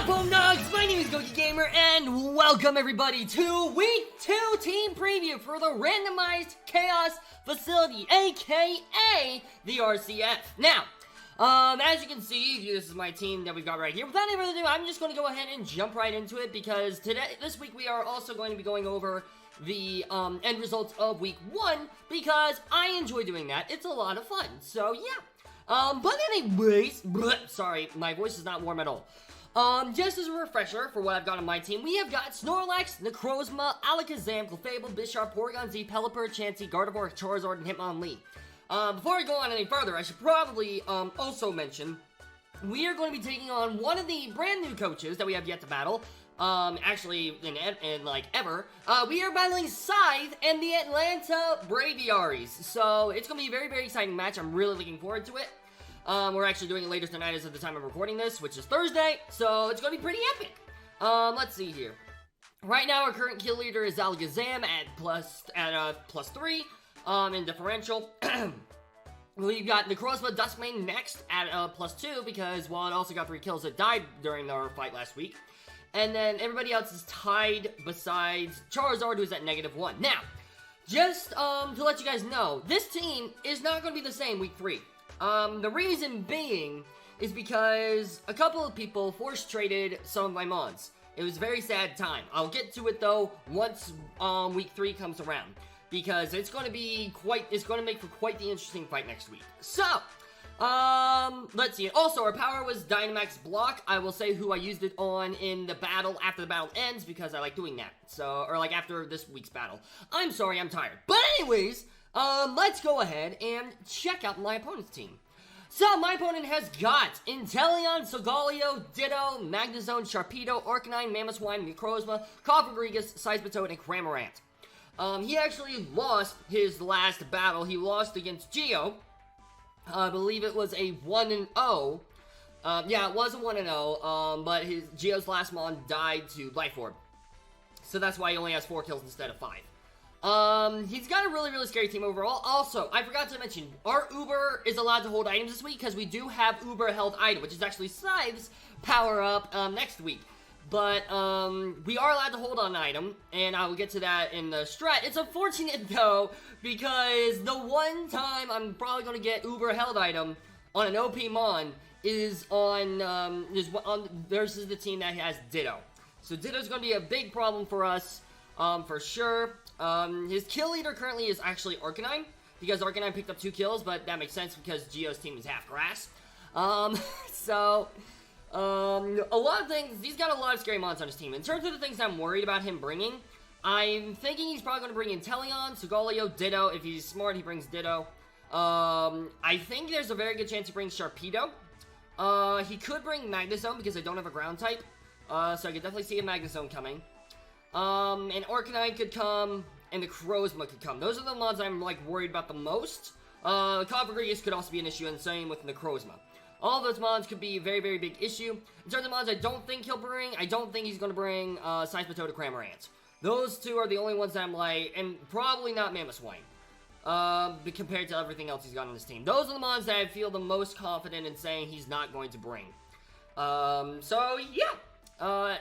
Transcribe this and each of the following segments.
up, Homedawgs? My name is Gokey Gamer, and welcome everybody to Week 2 Team Preview for the Randomized Chaos Facility, aka the RCF. Now, as you can see, this is my team that we've got right here. Without any further ado, I'm just going to go ahead and jump right into it because this week we are also going to be going over the end results of Week 1 because I enjoy doing that. It's a lot of fun, so yeah. But anyways, sorry, my voice is not warm at all. Just as a refresher for what I've got on my team, we have got Snorlax, Necrozma, Alakazam, Clefable, Bisharp, Porygon Z, Pelipper, Chansey, Gardevoir, Charizard, and Hitmonlee. Before I go on any further, I should probably, also mention, we are going to be taking on one of the brand new coaches that we have yet to battle. Actually, in like, ever. We are battling Sythe and the Atlanta Braviaries. So, it's going to be a very, very exciting match. I'm really looking forward to it. We're actually doing it later tonight as of the time I'm recording this, which is Thursday. So, it's going to be pretty epic. Let's see here. Right now, our current kill leader is Alakazam at plus 3, in differential. We've got Necrozma Duskmane next at, plus 2, because while it also got 3 kills, it died during our fight last week. And then everybody else is tied besides Charizard, who's at -1. Now, just to let you guys know, this team is not going to be the same Week 3. The reason being is because a couple of people force traded some of my mons. It was a very sad time. I'll get to it though once Week 3 comes around, because it's going to be it's going to make for quite the interesting fight next week. So, let's see. Also, our power was Dynamax Block. I will say who I used it on in the battle after the battle ends because I like doing that. So, or like after this week's battle. I'm sorry, I'm tired. But anyways, let's go ahead and check out my opponent's team. So, my opponent has got Inteleon, Solgaleo, Ditto, Magnezone, Sharpedo, Arcanine, Mamoswine, Necrozma, Cofagrigus, Seismitoad, and Cramorant. He actually lost his last battle. He lost against Geo. I believe it was a 1-0. Yeah, it was a 1-0, but Geo's last mon died to Life Orb. So that's why he only has 4 kills instead of 5. He's got a really, really scary team overall. Also, I forgot to mention, our Uber is allowed to hold items this week because we do have Uber held item, which is actually Sythe's power-up next week. But, we are allowed to hold on an item, and I will get to that in the strat. It's unfortunate, though, because the one time I'm probably going to get Uber held item on an OP Mon is versus the team that has Ditto. So Ditto's going to be a big problem for us, for sure. His kill leader currently is actually Arcanine, because Arcanine picked up 2 kills, but that makes sense because Geo's team is half grass. A lot of things, he's got a lot of scary mons on his team. In terms of the things I'm worried about him bringing, I'm thinking he's probably going to bring Inteleon, Solgaleo, Ditto. If he's smart, he brings Ditto. I think there's a very good chance he brings Sharpedo. He could bring Magnezone because I don't have a ground type. So I could definitely see a Magnezone coming. And Arcanine could come, and the Necrozma could come. Those are the mons I'm, like, worried about the most. Cofagrigus could also be an issue, and same with Necrozma. All of those mons could be a very, very big issue. In terms of mons I don't think he'll bring, I don't think he's going to bring Seismitoad or Cramorant. Those two are the only ones that I'm like, and probably not Mamoswine, compared to everything else he's got on his team. Those are the mons that I feel the most confident in saying he's not going to bring. So, yeah.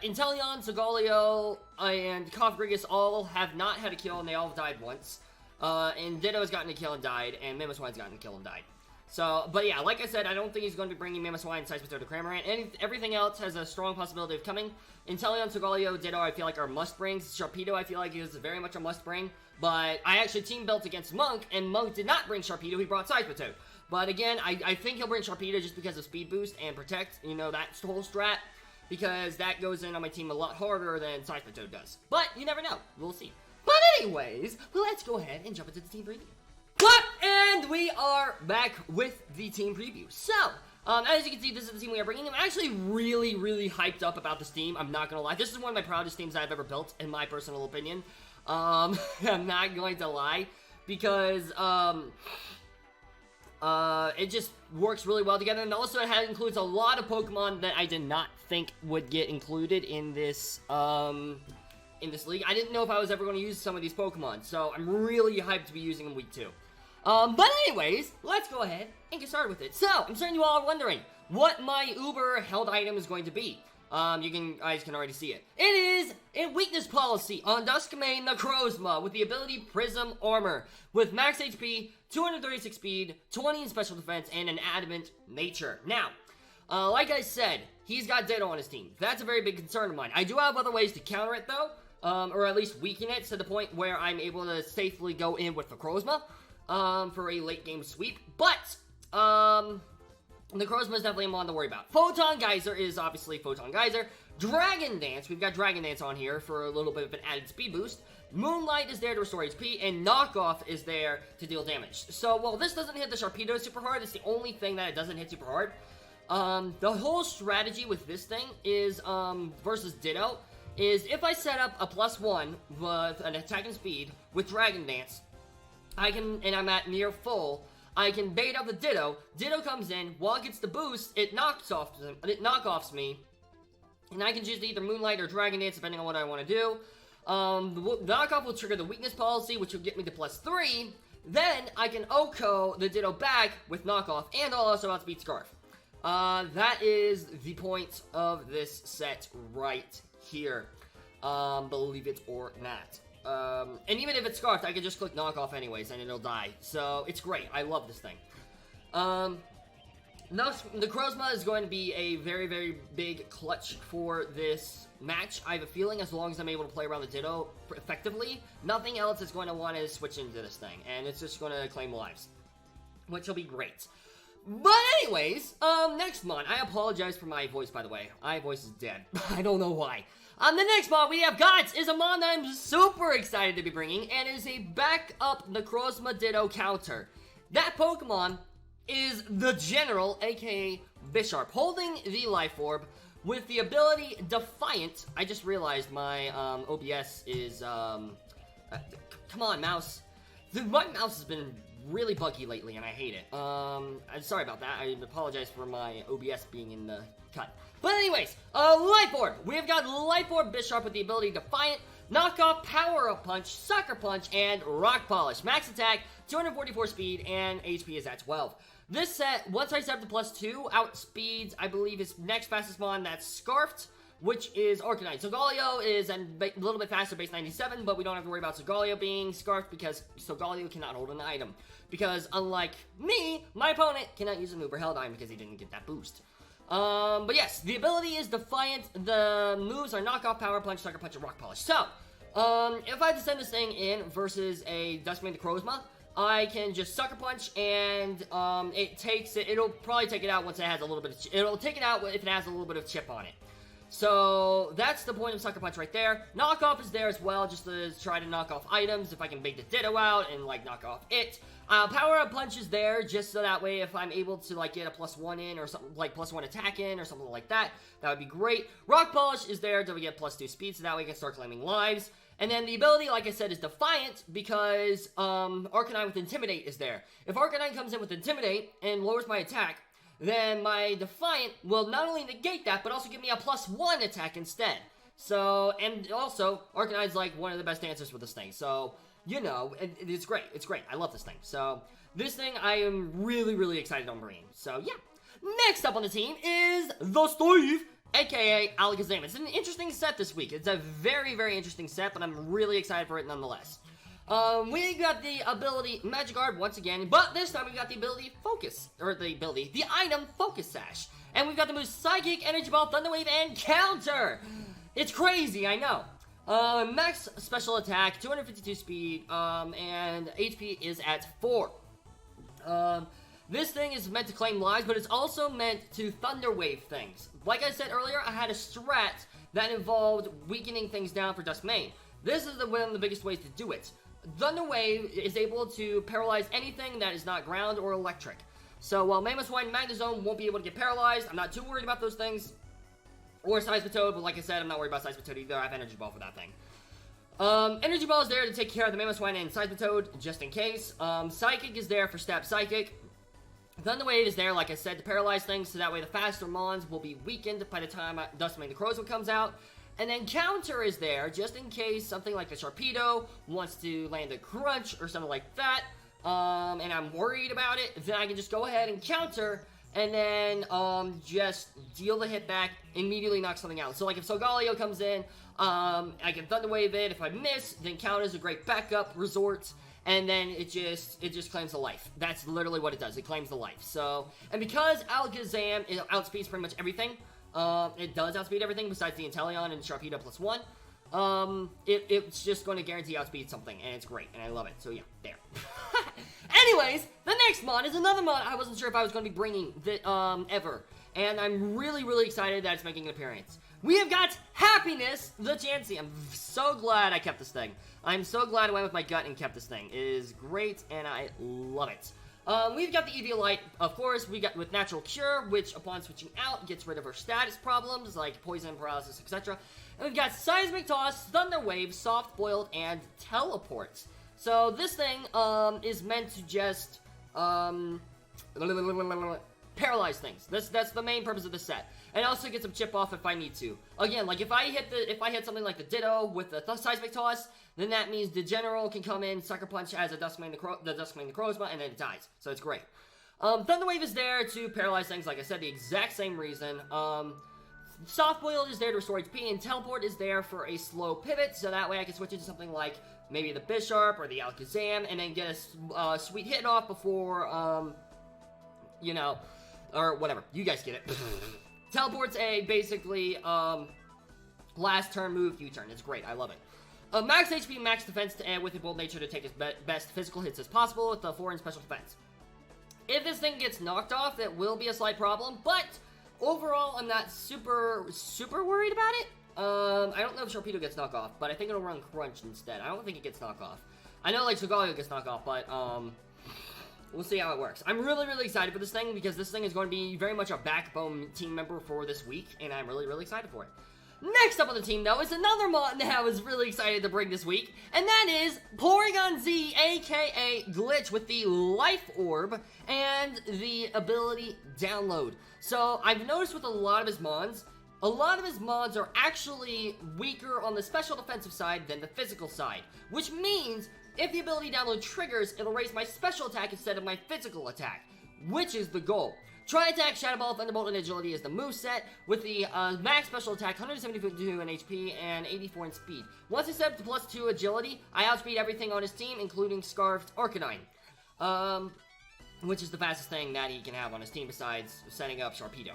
Inteleon, Solgaleo, and Cofagrigus all have not had a kill, and they all died once. And Ditto has gotten a kill and died, and Mamoswine's gotten a kill and died. So, but yeah, like I said, I don't think he's going to be bringing Mamoswine, Seismitoad, or Cramorant. Everything else has a strong possibility of coming. Inteleon, Solgaleo, Ditto, I feel like are must-brings. Sharpedo, I feel like is very much a must-bring. But I actually team-built against Monk, and Monk did not bring Sharpedo, he brought Seismitoad. But again, I think he'll bring Sharpedo just because of Speed Boost and Protect, you know, that whole strat. Because that goes in on my team a lot harder than Seismitoad does. But, you never know. We'll see. But anyways, let's go ahead and jump into the team preview. What? And we are back with the team preview. So, as you can see, this is the team we are bringing. I'm actually really, really hyped up about this team. I'm not gonna lie. This is one of my proudest teams I've ever built, in my personal opinion. I'm not going to lie. Because, it just works really well together. And also, it includes a lot of Pokemon that I did not think would get included in this, league. I didn't know if I was ever going to use some of these Pokemon. So, I'm really hyped to be using them week 2. But anyways, let's go ahead and get started with it. So, I'm certain you all are wondering what my Uber held item is going to be. You guys can already see it. It is a weakness policy on Duskmane Necrozma with the ability Prism Armor, with max HP, 236 speed, 20 in special defense, and an adamant nature. Now, like I said, he's got Ditto on his team. That's a very big concern of mine. I do have other ways to counter it though, or at least weaken it to the point where I'm able to safely go in with Necrozma, for a late game sweep. But, Necrozma is definitely one to worry about. Photon Geyser is obviously Photon Geyser. Dragon Dance, we've got Dragon Dance on here for a little bit of an added speed boost. Moonlight is there to restore HP, and Knockoff is there to deal damage. So, while this doesn't hit the Sharpedo super hard, it's the only thing that it doesn't hit super hard. The whole strategy with this thing is, versus Ditto, is if I set up a +1 with an attack and speed with Dragon Dance, I can, and I'm at near full, I can bait out the Ditto. Ditto comes in, while it gets the boost, it knockoffs me, and I can choose either Moonlight or Dragon Dance depending on what I want to do. The knockoff will trigger the weakness policy, which will get me to +3. Then I can OHKO the Ditto back with knockoff, and I'll also outspeed Scarf. That is the point of this set right here. Believe it or not. And even if it's Scarfed, I can just click knockoff anyways, and it'll die. So, it's great. I love this thing. Necrozma is going to be a very, very big clutch for this match. I have a feeling as long as I'm able to play around the Ditto effectively, nothing else is going to want to switch into this thing, and it's just going to claim lives, which will be great. But anyways, next mon, I apologize for my voice, by the way. My voice is dead. I don't know why. The next mon we have got is a mon that I'm super excited to be bringing, and is a backup Necrozma Ditto counter. That Pokemon is the General, aka Bisharp, holding the Life Orb with the ability Defiant. I just realized my OBS is, come on, mouse. My mouse has been really buggy lately, and I hate it. I'm sorry about that. I apologize for my OBS being in the cut. But anyways, Life Orb. We've got Life Orb Bisharp with the ability Defiant, Knockoff, Power Up Punch, Sucker Punch, and Rock Polish. Max attack, 244 speed, and HP is at 12. This set, once I set up to +2, outspeeds, I believe, his next fastest mon, that's Scarfed, which is Arcanine. Solgaleo is a little bit faster, base 97, but we don't have to worry about Solgaleo being Scarfed because Solgaleo cannot hold an item. Because unlike me, my opponent cannot use an Uber Held item because he didn't get that boost. But yes, the ability is Defiant. The moves are Knockoff, Power Punch, Sucker Punch, and Rock Polish. So, if I had to send this thing in versus a Duskmane Necrozma, I can just Sucker Punch, and it'll probably take it out once it has a little bit of it'll take it out if it has a little bit of chip on it. So, that's the point of Sucker Punch right there. Knockoff is there as well, just to try to knock off items, if I can bait the Ditto out and, like, knock off it. Power Up Punch is there, just so that way if I'm able to, like, get a +1 in, or something, like, +1 attack in, or something like that, that would be great. Rock Polish is there to get +2 speed, so that way I can start claiming lives. And then the ability, like I said, is Defiant, because, Arcanine with Intimidate is there. If Arcanine comes in with Intimidate, and lowers my attack, then my Defiant will not only negate that, but also give me a +1 attack instead. So, and also, Arcanine's like one of the best answers for this thing. So, you know, it's great. It's great. I love this thing. So, this thing I am really, really excited on bringing. So, yeah. Next up on the team is the Sythe, aka Alakazam. It's an interesting set this week. It's a very, very interesting set, but I'm really excited for it nonetheless. We got the ability Magikarp once again, but this time we got the ability Focus, or the item Focus Sash. And we've got the moves Psychic, Energy Ball, Thunder Wave, and Counter! It's crazy, I know. Max special attack, 252 speed, and HP is at 4. This thing is meant to claim lives, but it's also meant to Thunder Wave things. Like I said earlier, I had a strat that involved weakening things down for Duskmane. This is one of the biggest ways to do it. Thunder Wave is able to paralyze anything that is not ground or electric. So while Mamoswine and Magnezone won't be able to get paralyzed, I'm not too worried about those things. Or Seismitoad, but like I said, I'm not worried about Seismitoad either. I have Energy Ball for that thing. Energy Ball is there to take care of the Mamoswine and Seismitoad, just in case. Psychic is there for Stab Psychic. Thunder Wave is there, like I said, to paralyze things, so that way the faster mons will be weakened by the time Duskmane Necrozma comes out. And then Counter is there, just in case something like the Sharpedo wants to land a Crunch or something like that, and I'm worried about it, then I can just go ahead and counter and then just deal the hit back, immediately knock something out. So like if Solgaleo comes in, I can Thunder Wave it. If I miss, then count as a great backup resort, and then it just claims the life. That's literally what it does. It claims the life. So, and because Alakazam outspeeds pretty much everything, it does outspeed everything besides the Inteleon and Sharpedo +1. It's just going to guarantee outspeed something, and it's great, and I love it. So yeah, there. Anyways, the next mod is another mod I wasn't sure if I was going to be bringing ever, and I'm really excited that it's making an appearance. We have got Happiness the Chansey. I'm so glad I kept this thing. I'm so glad I went with my gut and kept this thing. It is great, and I love it. We've got the Eviolite, of course. We got with Natural Cure, which upon switching out gets rid of her status problems like poison, paralysis, etc. And we've got Seismic Toss, Thunder Wave, Soft Boiled, and Teleport. So this thing is meant to just paralyze things. That's the main purpose of the set. And also get some chip off if I need to. Again, like if I hit something like the Ditto with the Seismic Toss, then that means the General can come in, Sucker Punch as a Duskmane Necrozma, and then it dies. So it's great. Thunder Wave is there to paralyze things, like I said, the exact same reason. Soft Boiled is there to restore HP, and Teleport is there for a slow pivot, so that way I can switch into something like maybe the Bisharp or the Alakazam, and then get a sweet hit off before, you know, or whatever. You guys get it. Teleport's a basically last turn move, U-turn. It's great. I love it. Max HP, max defense, and with a bold nature to take its best physical hits as possible with the 4 in special defense. If this thing gets knocked off, that will be a slight problem, but overall, I'm not super worried about it. I don't know if Sharpedo gets knocked off, but I think it'll run Crunch instead. I don't think it gets knocked off. I know, like, Solgaleo gets knocked off, but, we'll see how it works. I'm really excited for this thing, because this thing is going to be very much a backbone team member for this week, and I'm really excited for it. Next up on the team, though, is another mod that I was really excited to bring this week, and that is Porygon Z, aka Glitch, with the Life Orb and the ability Download. So, I've noticed with a lot of his mods are actually weaker on the special defensive side than the physical side, which means if the ability Download triggers, it'll raise my special attack instead of my physical attack, which is the goal. Tri-Attack, Shadow Ball, Thunderbolt, and Agility is the moveset, with the max special attack, 172 in HP, and 84 in speed. Once it's set up to +2 Agility, I outspeed everything on his team, including Scarfed Arcanine, which is the fastest thing that he can have on his team besides setting up Sharpedo.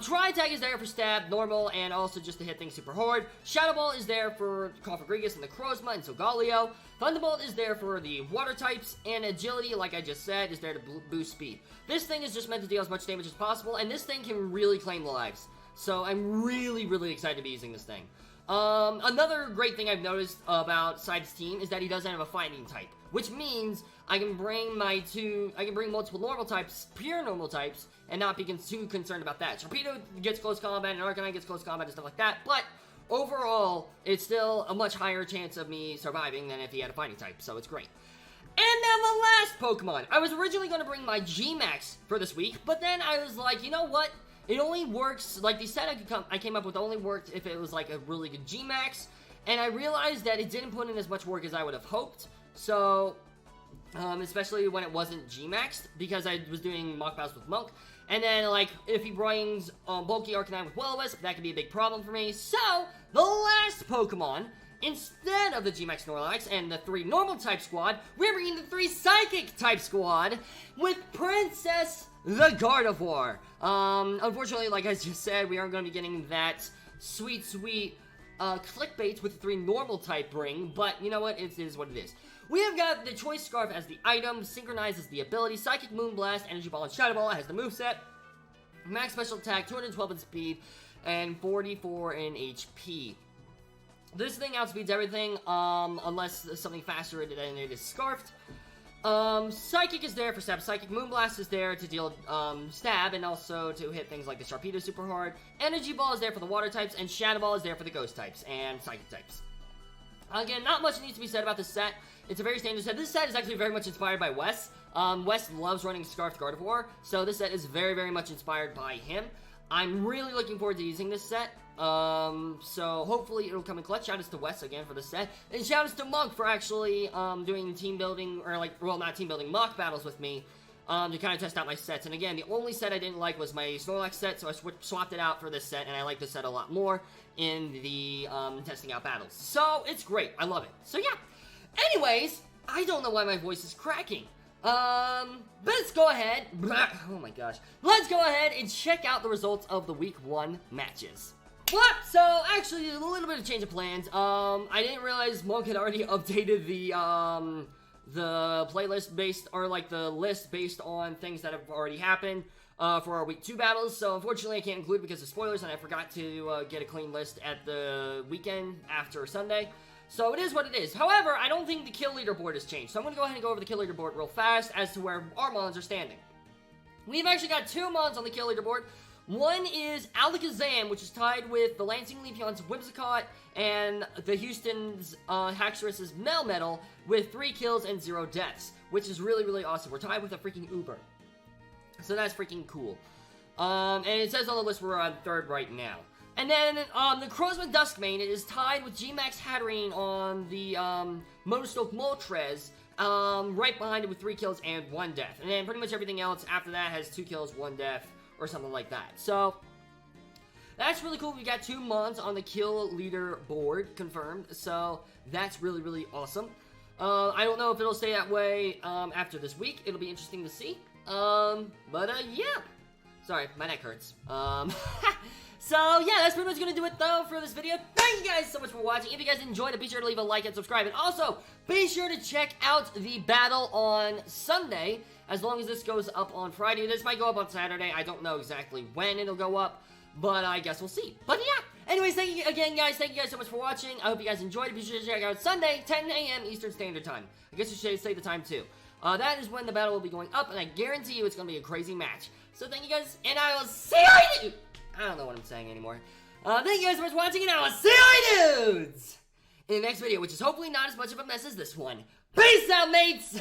Tri-Attack is there for stab, normal, and also just to hit things super hard. Shadow Ball is there for Cofagrigus and the Necrozma and Solgaleo. Thunderbolt is there for the water types, and Agility, like I just said, is there to boost speed. This thing is just meant to deal as much damage as possible, and this thing can really claim the lives. So I'm really excited to be using this thing. Another great thing I've noticed about Sythe's team is that he doesn't have a fighting type, which means I can bring multiple normal types, pure normal types, and not be too concerned about that. Sharpedo gets close combat, and Arcanine gets close combat and stuff like that, but overall, it's still a much higher chance of me surviving than if he had a fighting type, so it's great. And now the last Pokemon. I was originally going to bring my Gmax for this week, but then I was like, you know what? It only works, like the set I came up with only worked if it was like a really good Gmax, and I realized that it didn't put in as much work as I would have hoped, so, especially when it wasn't Gmaxed, because I was doing mock battles with Monk, and then, like, if he brings bulky Arcanine with Will-O-Wisp, that could be a big problem for me, so, the last Pokemon, instead of the Gmax Snorlax and the 3 normal type squad, we're bringing the 3 psychic type squad with Princess the Gardevoir. Unfortunately, like I just said, we aren't going to be getting that sweet clickbait with the 3 normal type bring, but you know what, it is what it is. We have got the Choice Scarf as the item, Synchronize as the ability, Psychic Moonblast, Energy Ball, and Shadow Ball as the moveset, max special attack, 212 in speed, and 44 in HP. This thing outspeeds everything, unless something faster than it is Scarfed. Psychic is there for stab, Psychic Moonblast is there to deal stab, and also to hit things like the Sharpedo super hard. Energy Ball is there for the water types, and Shadow Ball is there for the ghost types, and psychic types. Again, not much needs to be said about this set. It's a very standard set. This set is actually very much inspired by Wes. Wes loves running Scarfed Gardevoir, so this set is very much inspired by him. I'm really looking forward to using this set. So hopefully it'll come in clutch. Shout outs to Wes again for the set. And shout outs to Monk for actually, doing team building, or like, well, not team building, mock battles with me, to kind of test out my sets. And again, the only set I didn't like was my Snorlax set, so I swapped it out for this set, and I like this set a lot more in the testing out battles. So, it's great. I love it. So, yeah. Anyways, I don't know why my voice is cracking. Let's go ahead. Oh my gosh. Let's go ahead and check out the results of the week 1 matches. What? So, actually, a little bit of change of plans. I didn't realize Monk had already updated the playlist based, or like the list based on things that have already happened, for our week 2 battles. So, unfortunately, I can't include because of spoilers, and I forgot to, get a clean list at the weekend after Sunday. So it is what it is. However, I don't think the kill leaderboard has changed. So I'm going to go ahead and go over the kill leaderboard real fast as to where our mons are standing. We've actually got 2 mons on the kill leaderboard. One is Alakazam, which is tied with the Lansing Leafeon's Whimsicott and the Houston's Haxorus's Melmetal with 3 kills and 0 deaths, which is really, really awesome. We're tied with a freaking Uber. So that's freaking cool. And it says on the list we're on 3rd right now. And then, the Crozman Duskmane is tied with Gmax Hatterene on the, MOTOSTOKE MOLTRES, right behind it with 3 kills and 1 death. And then pretty much everything else after that has 2 kills, 1 death, or something like that. So, that's really cool. We got 2 mons on the kill leader board confirmed. So, that's really, really awesome. I don't know if it'll stay that way, after this week. It'll be interesting to see. Yeah. Sorry, my neck hurts. So, yeah, that's pretty much going to do it, though, for this video. Thank you guys so much for watching. If you guys enjoyed it, be sure to leave a like and subscribe. And also, be sure to check out the battle on Sunday, as long as this goes up on Friday. This might go up on Saturday. I don't know exactly when it'll go up, but I guess we'll see. But, yeah. Anyways, thank you again, guys. Thank you guys so much for watching. I hope you guys enjoyed it. Be sure to check out Sunday, 10 a.m. Eastern Standard Time. I guess you should say the time, too. That is when the battle will be going up, and I guarantee you it's going to be a crazy match. So, thank you guys, and I will see you! I don't know what I'm saying anymore. Thank you guys so much for watching, and I will see you dudes in the next video, which is hopefully not as much of a mess as this one. Peace out, mates!